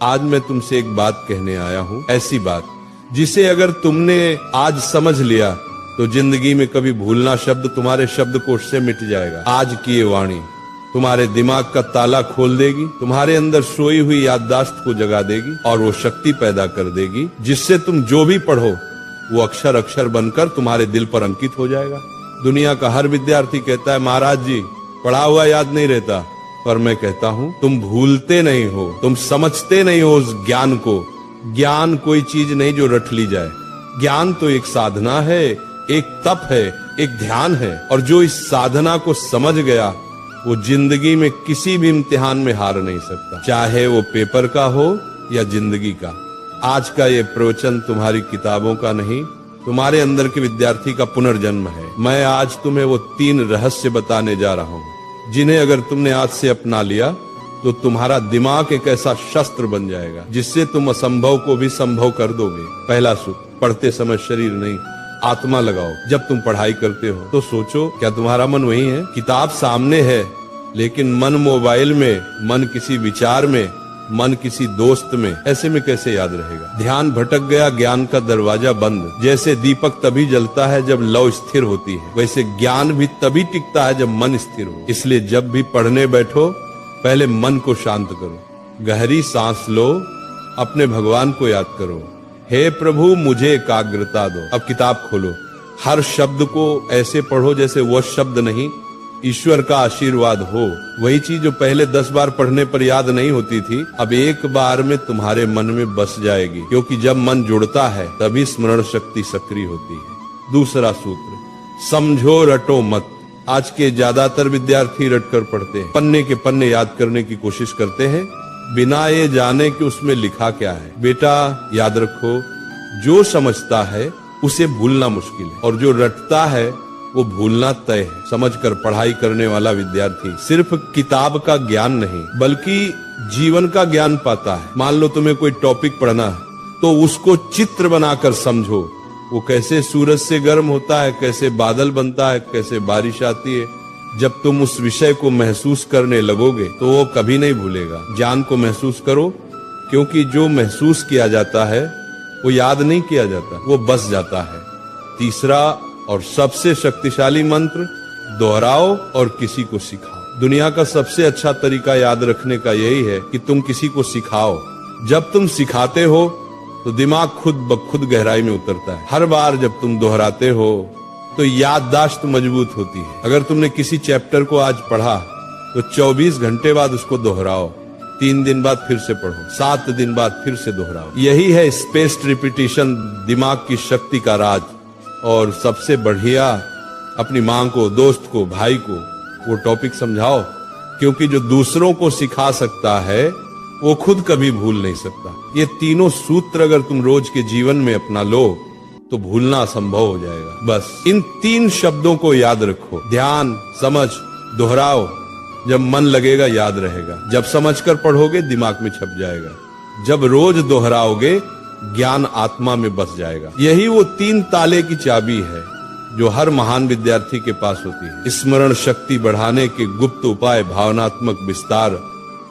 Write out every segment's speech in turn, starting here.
आज मैं तुमसे एक बात कहने आया हूँ, ऐसी बात जिसे अगर तुमने आज समझ लिया तो जिंदगी में कभी भूलना शब्द तुम्हारे शब्दकोश से मिट जाएगा। आज की ये वाणी तुम्हारे दिमाग का ताला खोल देगी, तुम्हारे अंदर सोई हुई याददाश्त को जगा देगी और वो शक्ति पैदा कर देगी जिससे तुम जो भी पढ़ो वो अक्षर अक्षर बनकर तुम्हारे दिल पर अंकित हो जाएगा। दुनिया का हर विद्यार्थी कहता है महाराज जी पढ़ा हुआ याद नहीं रहता, पर मैं कहता हूँ तुम भूलते नहीं हो, तुम समझते नहीं हो उस ज्ञान को। ज्ञान कोई चीज नहीं जो रट ली जाए, ज्ञान तो एक साधना है, एक तप है, एक ध्यान है, और जो इस साधना को समझ गया वो जिंदगी में किसी भी इम्तिहान में हार नहीं सकता, चाहे वो पेपर का हो या जिंदगी का। आज का ये प्रवचन तुम्हारी किताबों का नहीं, तुम्हारे अंदर के विद्यार्थी का पुनर्जन्म है। मैं आज तुम्हें वो 3 रहस्य बताने जा रहा हूँ जिन्हें अगर तुमने आज से अपना लिया तो तुम्हारा दिमाग एक ऐसा शस्त्र बन जाएगा जिससे तुम असंभव को भी संभव कर दोगे। पहला सूत्र, पढ़ते समय शरीर नहीं आत्मा लगाओ। जब तुम पढ़ाई करते हो तो सोचो क्या तुम्हारा मन वही है? किताब सामने है लेकिन मन मोबाइल में, मन किसी विचार में, मन किसी दोस्त में, ऐसे में कैसे याद रहेगा? ध्यान भटक गया, ज्ञान का दरवाजा बंद। जैसे दीपक तभी जलता है जब लौ स्थिर होती है, वैसे ज्ञान भी तभी टिकता है जब मन स्थिर हो। इसलिए जब भी पढ़ने बैठो पहले मन को शांत करो, गहरी सांस लो, अपने भगवान को याद करो, हे प्रभु मुझे एकाग्रता दो। अब किताब खोलो, हर शब्द को ऐसे पढ़ो जैसे वह शब्द नहीं ईश्वर का आशीर्वाद हो। वही चीज जो पहले 10 बार पढ़ने पर याद नहीं होती थी अब एक बार में तुम्हारे मन में बस जाएगी, क्योंकि जब मन जुड़ता है तभी स्मरण शक्ति सक्रिय होती है। दूसरा सूत्र, समझो रटो मत। आज के ज्यादातर विद्यार्थी रटकर पढ़ते हैं, पन्ने के पन्ने याद करने की कोशिश करते हैं बिना ये जाने कि उसमें लिखा क्या है। बेटा याद रखो, जो समझता है उसे भूलना मुश्किल है और जो रटता है वो भूलना तय है। समझकर पढ़ाई करने वाला विद्यार्थी सिर्फ किताब का ज्ञान नहीं बल्कि जीवन का ज्ञान पाता है। मान लो तुम्हें कोई टॉपिक पढ़ना है तो उसको चित्र बनाकर समझो, वो कैसे सूरज से गर्म होता है, कैसे बादल बनता है, कैसे बारिश आती है। जब तुम उस विषय को महसूस करने लगोगे तो वो कभी नहीं भूलेगा। ज्ञान को महसूस करो, क्योंकि जो महसूस किया जाता है वो याद नहीं किया जाता, वो बस जाता है। तीसरा और सबसे शक्तिशाली मंत्र, दोहराओ और किसी को सिखाओ। दुनिया का सबसे अच्छा तरीका याद रखने का यही है कि तुम किसी को सिखाओ। जब तुम सिखाते हो तो दिमाग खुद ब खुद गहराई में उतरता है। हर बार जब तुम दोहराते हो तो याददाश्त मजबूत होती है। अगर तुमने किसी चैप्टर को आज पढ़ा तो 24 घंटे बाद उसको दोहराओ, 3 दिन बाद फिर से पढ़ो, 7 दिन बाद फिर से दोहराओ। यही है स्पेस्ड रिपीटिशन, दिमाग की शक्ति का राज। और सबसे बढ़िया, अपनी माँ को, दोस्त को, भाई को वो टॉपिक समझाओ, क्योंकि जो दूसरों को सिखा सकता है वो खुद कभी भूल नहीं सकता। ये तीनों सूत्र अगर तुम रोज के जीवन में अपना लो तो भूलना असंभव हो जाएगा। बस इन 3 शब्दों को याद रखो, ध्यान, समझ, दोहराओ। जब मन लगेगा याद रहेगा, जब समझकर पढ़ोगे दिमाग में छप जाएगा, जब रोज दोहराओगे ज्ञान आत्मा में बस जाएगा। यही वो 3 ताले की चाबी है जो हर महान विद्यार्थी के पास होती है। स्मरण शक्ति बढ़ाने के गुप्त उपाय, भावनात्मक विस्तार।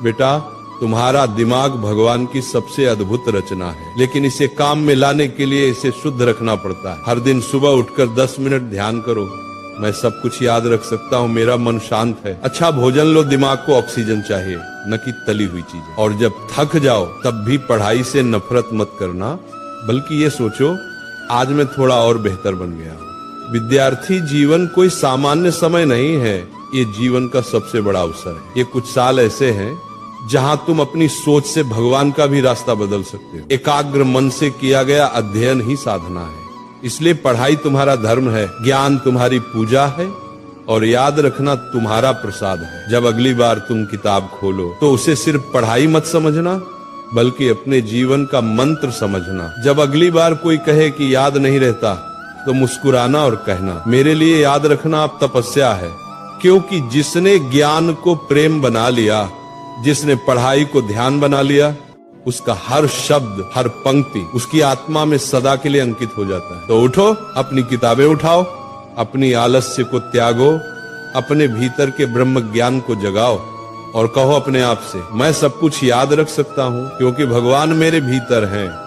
बेटा तुम्हारा दिमाग भगवान की सबसे अद्भुत रचना है, लेकिन इसे काम में लाने के लिए इसे शुद्ध रखना पड़ता है। हर दिन सुबह उठकर 10 मिनट ध्यान करो, मैं सब कुछ याद रख सकता हूँ, मेरा मन शांत है। अच्छा भोजन लो, दिमाग को ऑक्सीजन चाहिए, न कि तली हुई चीजें। और जब थक जाओ तब भी पढ़ाई से नफरत मत करना, बल्कि ये सोचो आज मैं थोड़ा और बेहतर बन गया हूँ। विद्यार्थी जीवन कोई सामान्य समय नहीं है, ये जीवन का सबसे बड़ा अवसर है। ये कुछ साल ऐसे हैं जहां तुम अपनी सोच से भगवान का भी रास्ता बदल सकते हो। एकाग्र मन से किया गया अध्ययन ही साधना है। इसलिए पढ़ाई तुम्हारा धर्म है, ज्ञान तुम्हारी पूजा है और याद रखना तुम्हारा प्रसाद है। जब अगली बार तुम किताब खोलो तो उसे सिर्फ पढ़ाई मत समझना, बल्कि अपने जीवन का मंत्र समझना। जब अगली बार कोई कहे कि याद नहीं रहता तो मुस्कुराना और कहना, मेरे लिए याद रखना अब तपस्या है। क्योंकि जिसने ज्ञान को प्रेम बना लिया, जिसने पढ़ाई को ध्यान बना लिया, उसका हर शब्द, हर पंक्ति उसकी आत्मा में सदा के लिए अंकित हो जाता है। तो उठो, अपनी किताबें उठाओ, अपनी आलस्य को त्यागो, अपने भीतर के ब्रह्म ज्ञान को जगाओ और कहो अपने आप से, मैं सब कुछ याद रख सकता हूँ क्योंकि भगवान मेरे भीतर हैं।